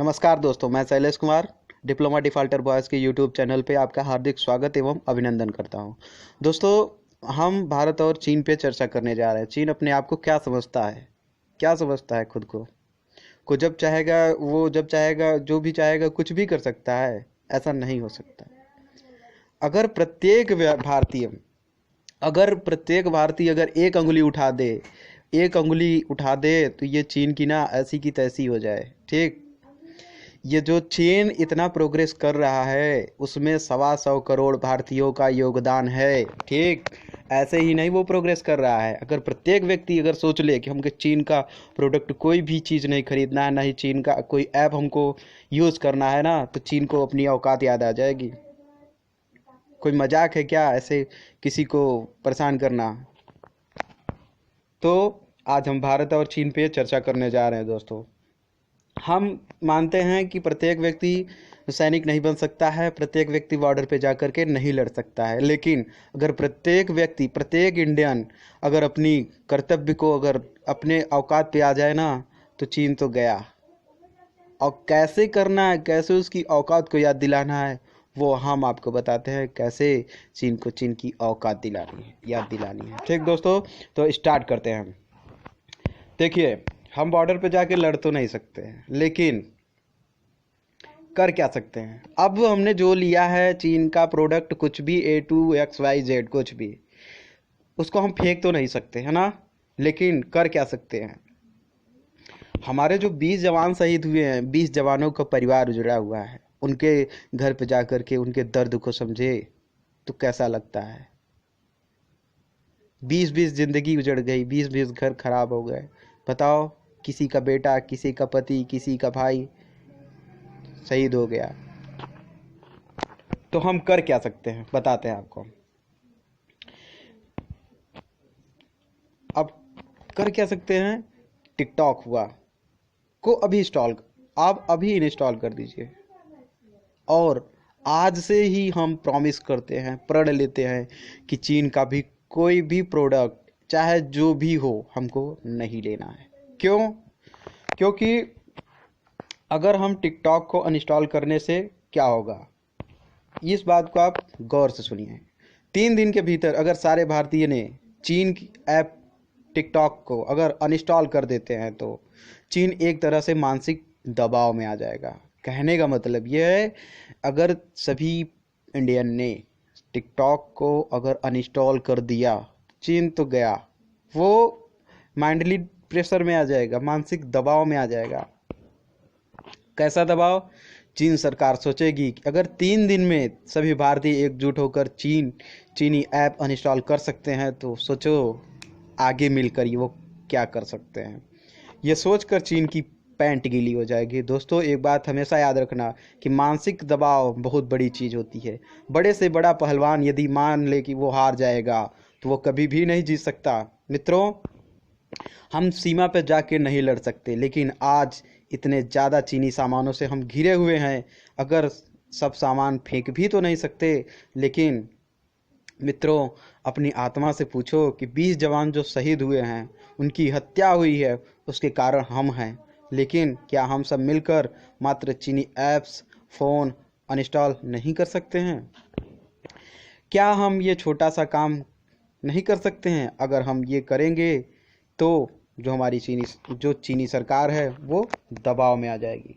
नमस्कार दोस्तों, मैं Shailesh Kumar diploma defaulter boys के यूट्यूब चैनल पे आपका हार्दिक स्वागत एवं अभिनंदन करता हूं। दोस्तों, हम भारत और चीन पे चर्चा करने जा रहे हैं। चीन अपने आप को क्या समझता है, खुद को जब चाहेगा वो जब चाहेगा जो भी चाहेगा कुछ भी कर सकता है। ऐसा नहीं हो सकता। अगर प्रत्येक भारतीय अगर एक अंगुली उठा दे तो ये चीन की ना ऐसी की तैसी हो जाए। ठीक, ये जो चीन इतना प्रोग्रेस कर रहा है उसमें 125 करोड़ भारतीयों का योगदान है। ठीक, ऐसे ही नहीं वो प्रोग्रेस कर रहा है। अगर प्रत्येक व्यक्ति अगर सोच ले कि हमको चीन का प्रोडक्ट कोई भी चीज़ नहीं खरीदना है, ना ही चीन का कोई ऐप हमको यूज़ करना है ना, तो चीन को अपनी औकात याद आ जाएगी। कोई मजाक है क्या ऐसे किसी को परेशान करना? तो आज हम भारत और चीन पे चर्चा करने जा रहे हैं दोस्तों। हम मानते हैं कि प्रत्येक व्यक्ति सैनिक नहीं बन सकता है, प्रत्येक व्यक्ति बॉर्डर पे जा कर के नहीं लड़ सकता है, लेकिन अगर प्रत्येक इंडियन अगर अपनी कर्तव्य को अगर अपने औकात पे आ जाए ना, तो चीन तो गया। और कैसे करना है, कैसे उसकी औकात को याद दिलाना है, वो हम आपको बताते हैं कैसे चीन को चीन की औकात याद दिलानी है। ठीक दोस्तों, तो स्टार्ट करते हैं हम। देखिए, हम बॉर्डर पे जाके लड़ तो नहीं सकते हैं, लेकिन कर क्या सकते हैं? अब हमने जो लिया है चीन का प्रोडक्ट, कुछ भी A2XYZ कुछ भी, उसको हम फेंक तो नहीं सकते है ना, लेकिन कर क्या सकते हैं? हमारे जो 20 जवान शहीद हुए हैं, 20 जवानों का परिवार जुड़ा हुआ है, उनके घर पे जा कर के उनके दर्द को समझे तो कैसा लगता है? 20-20 जिंदगी उजड़ गई, 20-20 घर खराब हो गए। बताओ, किसी का बेटा, किसी का पति, किसी का भाई शहीद हो गया, तो हम कर क्या सकते हैं बताते हैं आपको। अब कर क्या सकते हैं? टिकटॉक हुआ को आप अभी इंस्टॉल कर दीजिए, और आज से ही हम प्रॉमिस करते हैं, प्रण लेते हैं कि चीन का भी कोई भी प्रोडक्ट चाहे जो भी हो हमको नहीं लेना है। क्यों? क्योंकि अगर हम टिकटॉक को अनइंस्टॉल करने से क्या होगा, इस बात को आप गौर से सुनिए। 3 दिन के भीतर अगर सारे भारतीय ने चीन की ऐप टिकटॉक को अगर अनइंस्टॉल कर देते हैं तो चीन एक तरह से मानसिक दबाव में आ जाएगा। कहने का मतलब यह है, अगर सभी इंडियन ने टिकटॉक को अगर अनइंस्टॉल कर दिया, चीन तो गया। वो माइंडली प्रेशर में आ जाएगा, मानसिक दबाव में आ जाएगा। कैसा दबाव? चीन सरकार सोचेगी कि अगर 3 दिन में सभी भारतीय एकजुट होकर चीनी ऐप अनइंस्टॉल कर सकते हैं, तो सोचो आगे मिलकर ये वो क्या कर सकते हैं। ये सोचकर चीन की पैंट गीली हो जाएगी। दोस्तों, एक बात हमेशा याद रखना कि मानसिक दबाव बहुत बड़ी चीज़ होती है। बड़े से बड़ा पहलवान यदि मान ले कि वो हार जाएगा तो वो कभी भी नहीं जीत सकता। मित्रों, हम सीमा पर जाके नहीं लड़ सकते, लेकिन आज इतने ज़्यादा चीनी सामानों से हम घिरे हुए हैं, अगर सब सामान फेंक भी तो नहीं सकते, लेकिन मित्रों अपनी आत्मा से पूछो कि 20 जवान जो शहीद हुए हैं, उनकी हत्या हुई है, उसके कारण हम हैं, लेकिन क्या हम सब मिलकर मात्र चीनी ऐप्स फ़ोन अनइंस्टॉल नहीं कर सकते हैं? क्या हम ये छोटा सा काम नहीं कर सकते हैं? अगर हम ये करेंगे तो जो चीनी सरकार है वो दबाव में आ जाएगी।